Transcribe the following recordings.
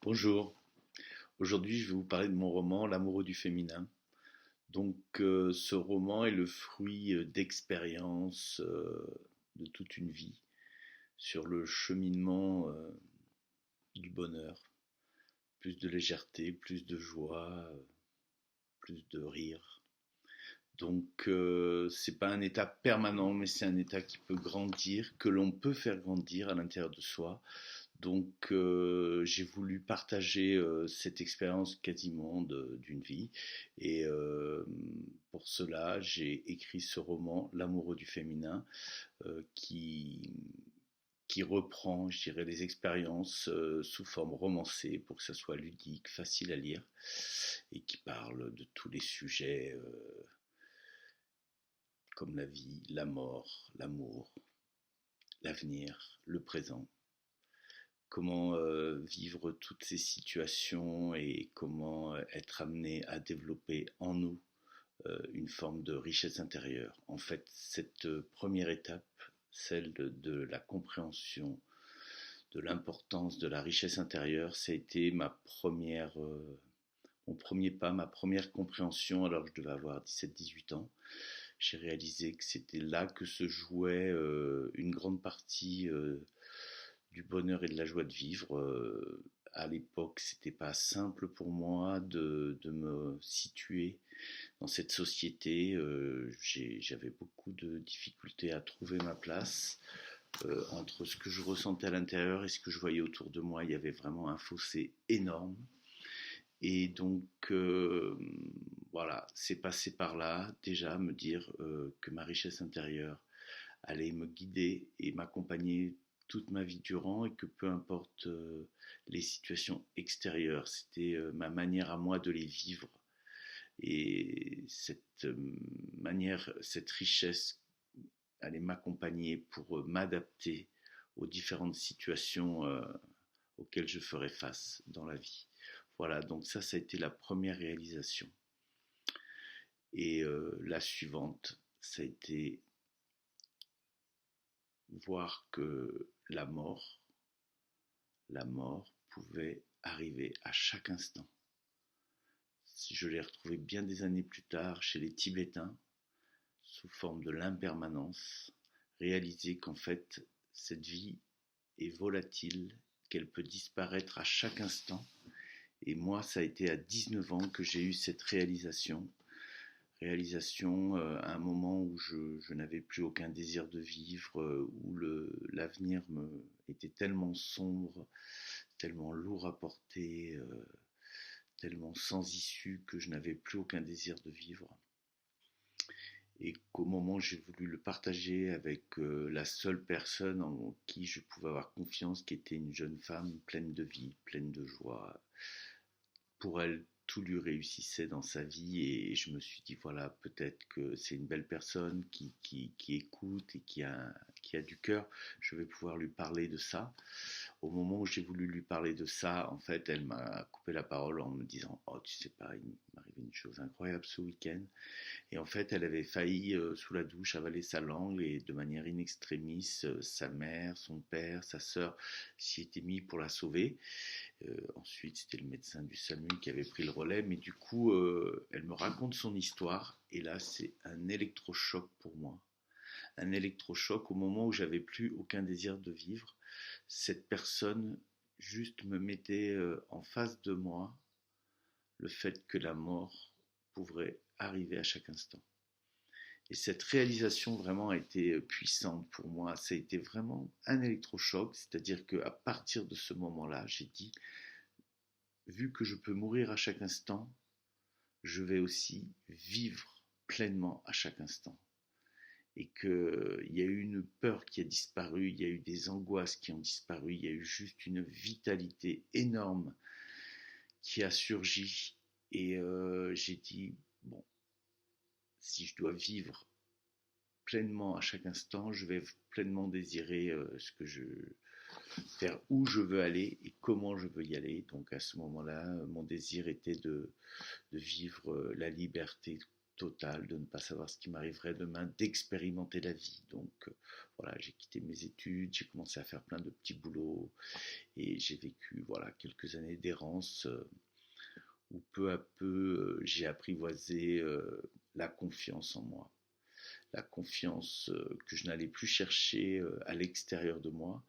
Bonjour, aujourd'hui je vais vous parler de mon roman L'amoureux du féminin. Ce roman est le fruit d'expériences de toute une vie sur le cheminement du bonheur. Plus de légèreté, plus de joie, plus de rire. C'est pas un état permanent, mais c'est un état qui peut grandir, que l'on peut faire grandir à l'intérieur de soi. J'ai voulu partager cette expérience quasiment d'une vie. Et pour cela, j'ai écrit ce roman, L'amoureux du féminin, euh, qui, qui reprend, je dirais, les expériences sous forme romancée pour que ça soit ludique, facile à lire, et qui parle de tous les sujets comme la vie, la mort, l'amour, l'avenir, le présent. Comment vivre toutes ces situations et comment être amené à développer en nous une forme de richesse intérieure. En fait, cette première étape, celle de la compréhension de l'importance de la richesse intérieure, ça a été mon premier pas, ma première compréhension alors que je devais avoir 17-18 ans. J'ai réalisé que c'était là que se jouait une grande partie du bonheur et de la joie de vivre. À l'époque, c'était pas simple pour moi de me situer dans cette société. J'avais beaucoup de difficultés à trouver ma place. Entre ce que je ressentais à l'intérieur et ce que je voyais autour de moi, il y avait vraiment un fossé énorme. Et donc, voilà, c'est passé par là, déjà, me dire que ma richesse intérieure allait me guider et m'accompagner toute ma vie durant et que peu importe les situations extérieures, c'était ma manière à moi de les vivre. Et cette manière, cette richesse allait m'accompagner pour m'adapter aux différentes situations auxquelles je ferais face dans la vie. Voilà, donc ça a été la première réalisation. Et la suivante, ça a été voir que la mort pouvait arriver à chaque instant. Je l'ai retrouvé bien des années plus tard chez les Tibétains, sous forme de l'impermanence, réaliser qu'en fait, cette vie est volatile, qu'elle peut disparaître à chaque instant. Et moi, ça a été à 19 ans que j'ai eu cette réalisation à un moment où je n'avais plus aucun désir de vivre, où l'avenir était tellement sombre, tellement lourd à porter, tellement sans issue que je n'avais plus aucun désir de vivre. Et qu'au moment où j'ai voulu le partager avec la seule personne en qui je pouvais avoir confiance, qui était une jeune femme pleine de vie, pleine de joie, pour elle, tout lui réussissait dans sa vie et je me suis dit, voilà, peut-être que c'est une belle personne qui écoute et qui a du cœur, je vais pouvoir lui parler de ça. Au moment où j'ai voulu lui parler de ça, en fait, elle m'a coupé la parole en me disant, oh, tu sais pas, il m'est arrivé une chose incroyable ce week-end. Et en fait, elle avait failli, sous la douche, avaler sa langue et de manière in extremis, sa mère, son père, sa sœur s'y étaient mis pour la sauver. Ensuite, c'était le médecin du SAMU qui avait pris le relais, mais du coup, elle me raconte son histoire, et là, c'est un électrochoc pour moi. Un électrochoc au moment où j'avais plus aucun désir de vivre. Cette personne juste me mettait en face de moi le fait que la mort pourrait arriver à chaque instant. Et cette réalisation vraiment a été puissante pour moi. Ça a été vraiment un électrochoc, c'est-à-dire qu'à partir de ce moment-là, j'ai dit, vu que je peux mourir à chaque instant, je vais aussi vivre pleinement à chaque instant. Et qu'il y a eu une peur qui a disparu, il y a eu des angoisses qui ont disparu, il y a eu juste une vitalité énorme qui a surgi. Et j'ai dit, bon, si je dois vivre pleinement à chaque instant, je vais pleinement désirer ce que je vers où je veux aller et comment je veux y aller. Donc à ce moment-là, mon désir était de vivre la liberté total de ne pas savoir ce qui m'arriverait demain, d'expérimenter la vie. Donc voilà, j'ai quitté mes études, j'ai commencé à faire plein de petits boulots et j'ai vécu voilà quelques années d'errance où peu à peu j'ai apprivoisé la confiance en moi, la confiance que je n'allais plus chercher à l'extérieur de moi,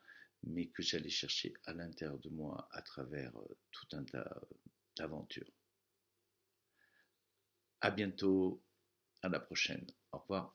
mais que j'allais chercher à l'intérieur de moi à travers tout un tas d'aventures. À bientôt, à la prochaine. Au revoir.